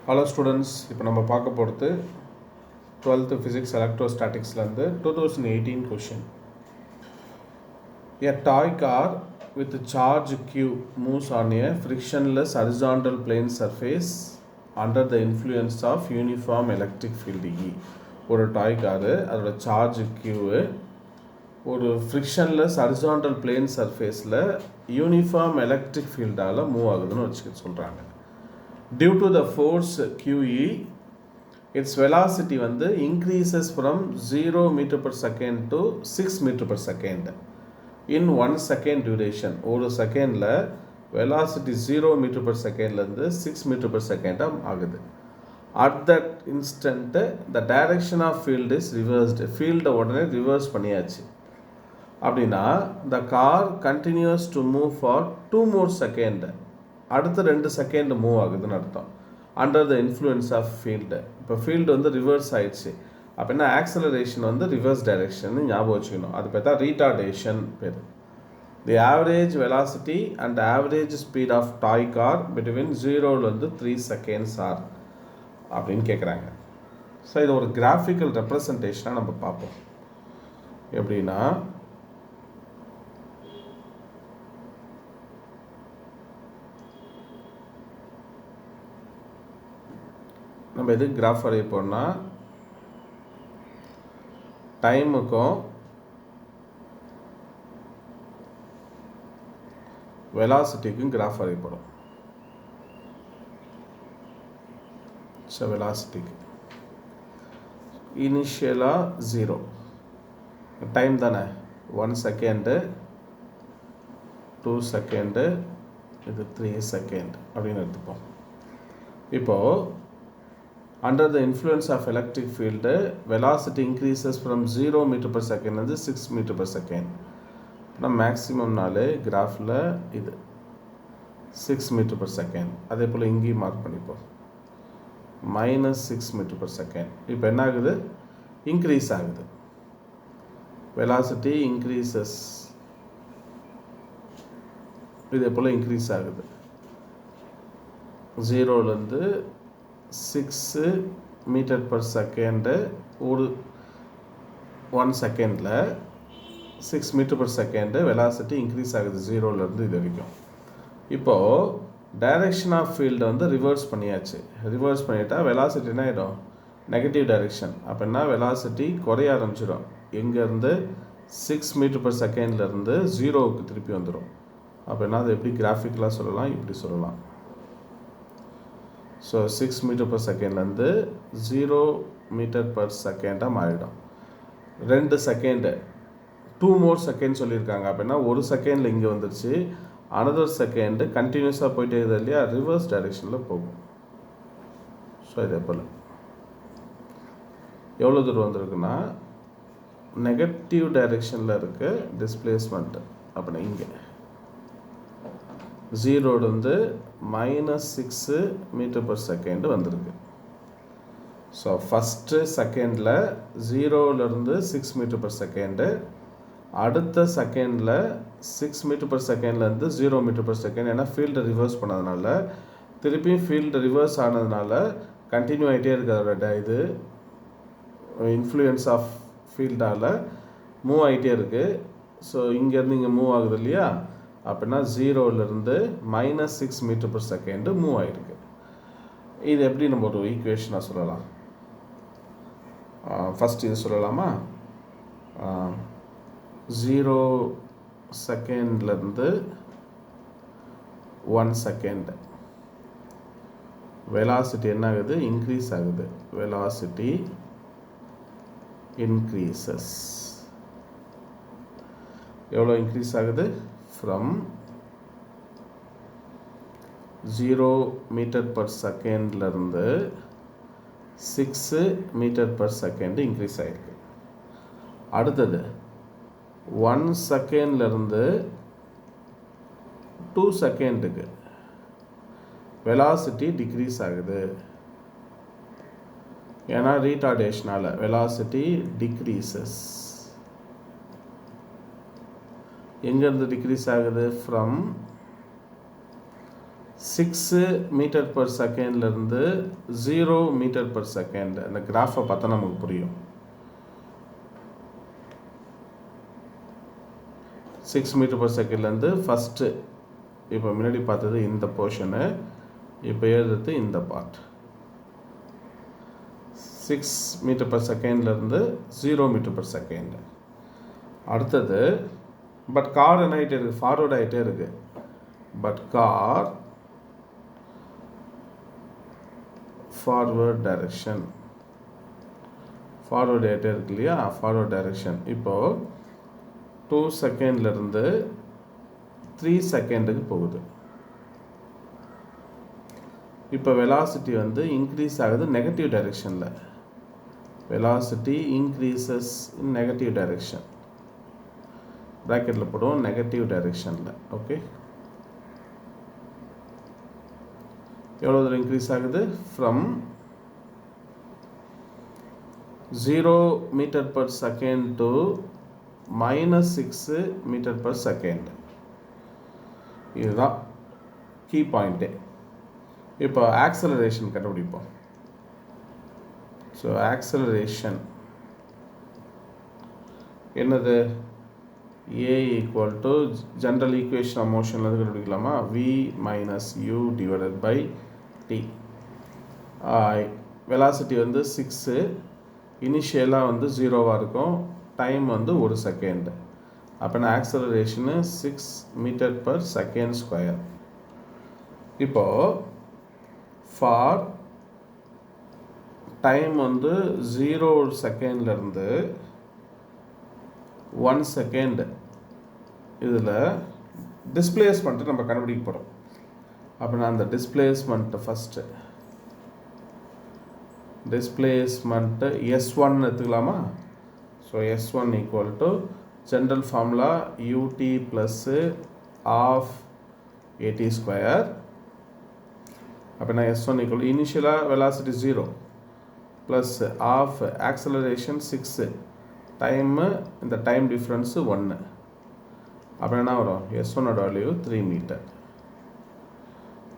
Hello students, இப்போ நம்ம பார்க்க போகிறது 12th ஃபிசிக்ஸ் எலக்ட்ரோஸ்டாட்டிக்ஸ்லேருந்து 2018 question. A toy car with charge Q moves on a frictionless horizontal plane surface under the influence of uniform electric field E. ஒரு toy car, அதோட charge Q ஒரு frictionless horizontal plane சர்ஃபேஸில் uniform electric ஃபீல்டால் move ஆகுதுன்னு வச்சுக்க சொல்கிறாங்க. Due to the force QE, its velocity வந்து increases from 0 meter per second to 6 meter per second in 1 second duration. ஒரு செகண்டில் velocity 0 meter per secondலேருந்து 6 meter per second ஆகுது. At that instant, the direction of field is reversed. Field உடனே reverse பண்ணியாச்சு. அப்படின்னா the car continues to move for 2 more seconds. அடுத்த 2 second move ஆகுதுன்னு அர்த்தம். Under the influence of field. இப்போ field வந்து reverse ஆயிடுச்சு அப்படின்னா ஆக்சலரேஷன் வந்து ரிவர்ஸ் டைரெக்ஷன் ஞாபகம் வச்சுக்கணும். அது பேர் தான் ரீட்டார்டேஷன் பேர். The average velocity and average speed of toy car between 0 3 seconds are அப்படின்னு கேட்குறாங்க. ஸோ இது ஒரு கிராஃபிக்கல் ரெப்ரசன்டேஷனாக நம்ம பார்ப்போம். எப்படின்னா நம்ம எது கிராஃப் வரைய போகிறோம்னா டைமுக்கும் வெலாசிட்டிக்கும் கிராஃப் வரைய போகிறோம். ஸோ வெலாசிட்டிக்கு இனிஷியலாக 0 டைம் தானே, 1 செகண்டு 2 செகண்டு இது 3 செகண்ட் அப்படின்னு எடுத்துப்போம். இப்போது under the influence of electric field, velocity increases from 0 meter per second and 6 meter per second. நம்ம மேக்ஸிமம் நாள் கிராஃபில் இது 6 meter per second. அதே போல் இங்கேயும் மார்க் பண்ணிப்போம் -6 meter per second. இப்போ என்ன ஆகுது, இன்க்ரீஸ் ஆகுது. velocity increases, இதே போல் இன்க்ரீஸ் ஆகுது. 0 6 மீட்டர் பர் செகண்டு ஒரு 1 செகண்டில் 6 metre per second velocity increase ஆகுது 0 இது வரைக்கும். இப்போது டைரெக்ஷன் ஆஃப் ஃபீல்டை வந்து ரிவர்ஸ் பண்ணியாச்சு. ரிவர்ஸ் பண்ணிட்டா வெலாசிட்டி என்ன ஆகிடும், நெகட்டிவ் டைரெக்ஷன். அப்படின்னா வெலாசிட்டி குறைய ஆரம்பிச்சிடும். எங்கேருந்து 6 மீட்டர் பர் செகண்ட்லேருந்து 0க்கு திருப்பி வந்துடும். அப்படின்னா அது எப்படி கிராஃபிக்கலாக சொல்லலாம், இப்படி சொல்லலாம். ஸோ 6 மீட்டர் பர் செகண்ட்லேருந்து 0 மீட்டர் பர் செகண்டாக மாறிடும். 2 செகண்டு 2 more செகண்ட் சொல்லியிருக்காங்க. அப்படின்னா ஒரு செகண்டில் இங்கே வந்துடுச்சு, அனதர் செகண்டு கண்டினியூஸாக போயிட்டே இருக்குது இல்லையா, ரிவர்ஸ் டைரெக்ஷனில் போகும். ஸோ இதே போல் எவ்வளோ தூரம் வந்திருக்குன்னா நெகட்டிவ் டைரெக்ஷனில் இருக்க டிஸ்பிளேஸ்மெண்ட்டு. அப்படின்னா இங்கே 0 -6 மீட்டர் பர் செகண்ட் வந்திருக்கு. ஸோ ஃபஸ்ட்டு செகண்டில் 0 6 மீட்டர் பர் செகண்டு, அடுத்த செகண்டில் 6 மீட்டர் பர் செகண்ட்லேருந்து 0 மீட்டர் பர் செகண்ட். ஏன்னா ஃபீல்டை ரிவர்ஸ் பண்ணதுனால, திருப்பியும் ஃபீல்டு ரிவர்ஸ் ஆனதுனால கண்டினியூ ஆகிட்டே இருக்குது. அதோட இது இன்ஃப்ளூயன்ஸ் ஆஃப் ஃபீல்டால் மூவ் ஆகிட்டே இருக்குது. ஸோ இங்கேருந்து இங்கே மூவ் ஆகுது இல்லையா, அப்படின்னா 0 -6 மீட்டர் பர் செகண்டு மூவ் ஆகிருக்கு. இது எப்படி நம்ம ஒரு ஈக்குவேஷனாக சொல்லலாம். ஃபஸ்ட் இது சொல்லலாமா, 0 செகண்ட்லேருந்து 1 செகண்ட் வெலாசிட்டி என்ன ஆகுது, இன்க்ரீஸ் ஆகுது. Velocity increases. எவ்வளோ இன்க்ரீஸ் ஆகுது, from 0 மீட்டர் பர் செகண்ட்லேருந்து 6 மீட்டர் பர் செகண்டு இன்க்ரீஸ் ஆகிருக்கு. அடுத்தது 1 செகண்ட்லேருந்து 2 செகண்டுக்கு வெலாசிட்டி டிக்ரீஸ் ஆகுது. ஏன்னா ரீட்டார்டேஷனால் வெலாசிட்டி டிக்ரீசஸ். எங்கேருந்து டிக்ரீஸ் ஆகுது, ஃப்ரம் 6 6 மீட்டர் பர் செகண்ட்லேருந்து 0 மீட்டர் பர் செகண்ட். அந்த கிராஃபை பார்த்தா நமக்கு புரியும். 6 மீட்டர் பர் செகண்ட்லேருந்து ஃபஸ்ட்டு இப்போ முன்னாடி பார்த்தது இந்த போர்ஷனு, இப்போ எழுதுறது இந்த பார்ட். 6 மீட்டர் பர் செகண்ட்லேருந்து 0 மீட்டர் பர் செகண்ட். அடுத்தது பட் கார் என்ன ஆகிட்டே இருக்குது, ஃபார்வர்ட் ஆகிட்டே இருக்குது. But car forward direction, forward ஆகிட்டே இருக்கு இல்லையா, ஃபார்வர்ட் டைரெக்ஷன். இப்போது 2 செகண்ட்லேருந்து 3 செகண்டுக்கு போகுது. இப்போ வெலாசிட்டி வந்து இன்க்ரீஸ் ஆகுது நெகட்டிவ் டைரெக்ஷனில். Velocity increases in negative direction, ப்ராக்கெட்டில் போடுவோம், நெகட்டிவ் டைரெக்ஷனில். ஓகே, எவ்வளோ தூரம் இன்க்ரீஸ் ஆகுது? From 0 metre per second to -6 metre per second. இதுதான் கீ பாயிண்ட்டு. இப்போ ஆக்சலரேஷன் கண்டுபிடிப்போம். ஸோ ஆக்சலரேஷன் என்னது? A equal to general equation of மோஷன்லேருந்து கண்டுபிடிக்கலாமா? V minus U divided by T. Velocity வந்து 6, இனிஷியலாக வந்து 0வாக இருக்கும், டைம் வந்து 1 செகண்ட். அப்போனா ஆக்சலரேஷனு 6 மீட்டர் பர் செகண்ட் ஸ்கொயர். இப்போது ஃபார் டைம் வந்து 0 செகண்ட்லேருந்து 1 செகண்ட் இதில் டிஸ்பிளேஸ்மெண்ட்டு நம்ம கண்டுபிடிக்க போகிறோம். அப்படின்னா அந்த டிஸ்பிளேஸ்மெண்ட்டு ஃபஸ்ட்டு டிஸ்பிளேஸ்மெண்ட்டு S1 எடுத்துக்கலாமா? So S1 equal to general formula ut plus of AT square. அப்படின்னா S1 ஈக்குவல் இனிஷியலாக velocity 0 plus of acceleration 6, time இந்த டைம் டிஃப்ரென்ஸு 1. அப்போ என்ன வரும்? S1ஓட வேல்யூ 3 மீட்டர்.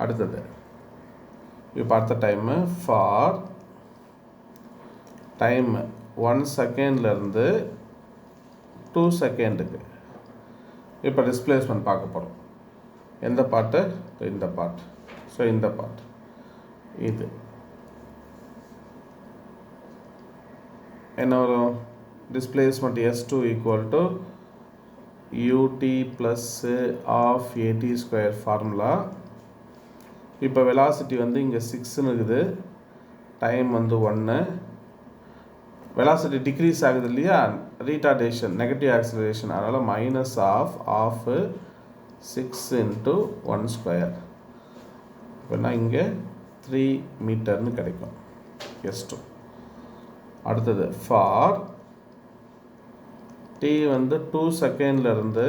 அடுத்தது இப்போ அடுத்த டைமு ஃபார் டைம் 1 செகண்ட்லேருந்து 2 செகண்டுக்கு இப்போ டிஸ்பிளேஸ்மெண்ட் பார்க்க போகிறோம். எந்த பார்ட்டு? இந்த பார்ட். ஸோ இந்த பார்ட் இது என்ன வரும்? Displacement S2 equal to ut plus of AT square formula. இப்போ வெலாசிட்டி வந்து இங்கே 6ன்னு இருக்குது, டைம் வந்து 1. வெலாசிட்டி டிக்ரீஸ் ஆகுது இல்லையா, ரீட்டார்டேஷன், நெகட்டிவ் ஆக்சலரேஷன், அதனால் மைனஸ் ஆஃப் 6 இன்ட்டு 1 ஸ்கொயர். இப்போனா இங்கே 3 மீட்டர்னு கிடைக்கும் S2. அடுத்தது ஃபார் T வந்து 2 செகண்ட்லேருந்து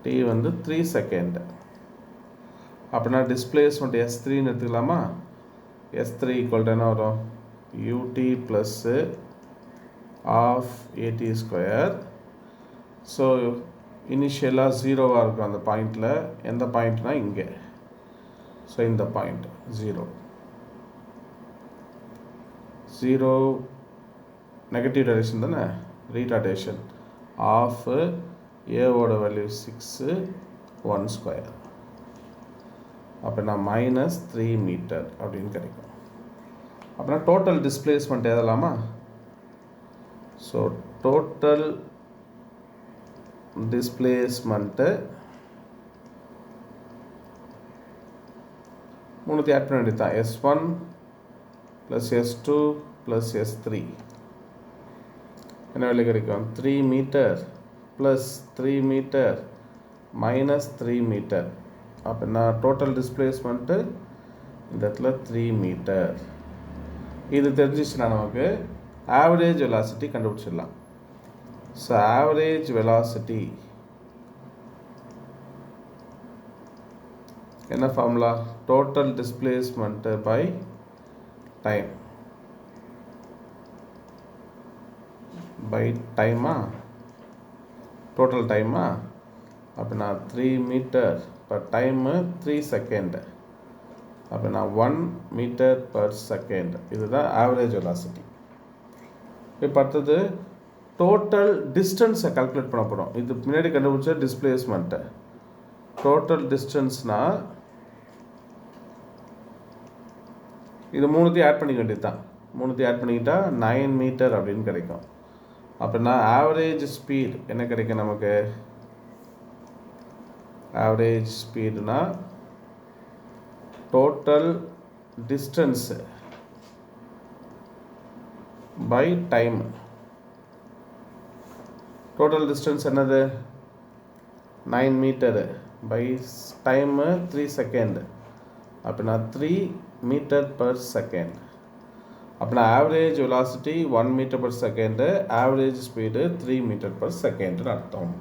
T வந்து 3 செகண்ட். அப்படின்னா டிஸ்பிளேஸ்மெண்ட் S3ன்னு எடுத்துக்கலாமா? S3 ஈக்குவல் டு என்ன வரும்? ut plus of AT square. So இனிஷியலாக 0வாக இருக்கும் அந்த பாயிண்டில். எந்த பாயிண்ட்னா இங்கே. ஸோ இந்த பாயிண்ட் 0 நெகட்டிவ் டைரெக்ஷன் தானே, ரீட்டார்டேஷன் ஆஃப் ஏவோட வேல்யூ 6, 1 ஸ்கொயர். அப்படின்னா -3 மீட்டர் அப்படின்னு கிடைக்கும். அப்படின்னா டோட்டல் டிஸ்பிளேஸ்மெண்ட் எழுதலாமா? ஸோ டோட்டல் டிஸ்பிளேஸ்மெண்ட்டு 3 ஆட் பண்ண வேண்டியது தான். S1 plus S2 plus S3 என்ன வேல்யூ கிடைக்கும்? 3 meter plus 3 meter minus 3 meter. அப்படின்னா டோட்டல் டிஸ்பிளேஸ்மெண்ட்டு இந்த இடத்துல 3 மீட்டர். இது தெரிஞ்சிச்சுன்னா நமக்கு ஆவரேஜ் வெலாசிட்டி கண்டுபிடிச்சிடலாம். ஸோ ஆவரேஜ் வெலாசிட்டி என்ன formula? Total displacement by time. By டைமா? டோட்டல் டைமா? அப்படின்னா 3 மீட்டர் இப்போ டைமு 3 செகண்ட். அப்போ நான் 1 மீட்டர் பர் செகண்ட். இதுதான் ஆவரேஜ் வெலாசிட்டி. இப்போ அடுத்தது டோட்டல் டிஸ்டன்ஸை கால்குலேட் பண்ண போகிறோம். இது முன்னாடி கண்டுபிடிச்ச டிஸ்பிளேஸ்மெண்ட்டு. டோட்டல் டிஸ்டன்ஸ்னால் இது மூணுத்தையும் ஆட் பண்ணிக்க வேண்டியது தான். மூணுத்தையும் ஆட் பண்ணிக்கிட்டால் 9 மீட்டர் அப்படின்னு கிடைக்கும். அப்படின்னா ஆவரேஜ் ஸ்பீட் என்ன கிடைக்கும் நமக்கு? ஆவரேஜ் ஸ்பீடுனா total distance by time. Total distance என்னது? 9 மீட்டரு பை டைமு 3 செகண்ட். அப்படின்னா 3 மீட்டர் பர் செகண்ட். அப்படின்னா average velocity 1 metre per second, average speed 3 metre per செகண்டுன்னு அர்த்தம்.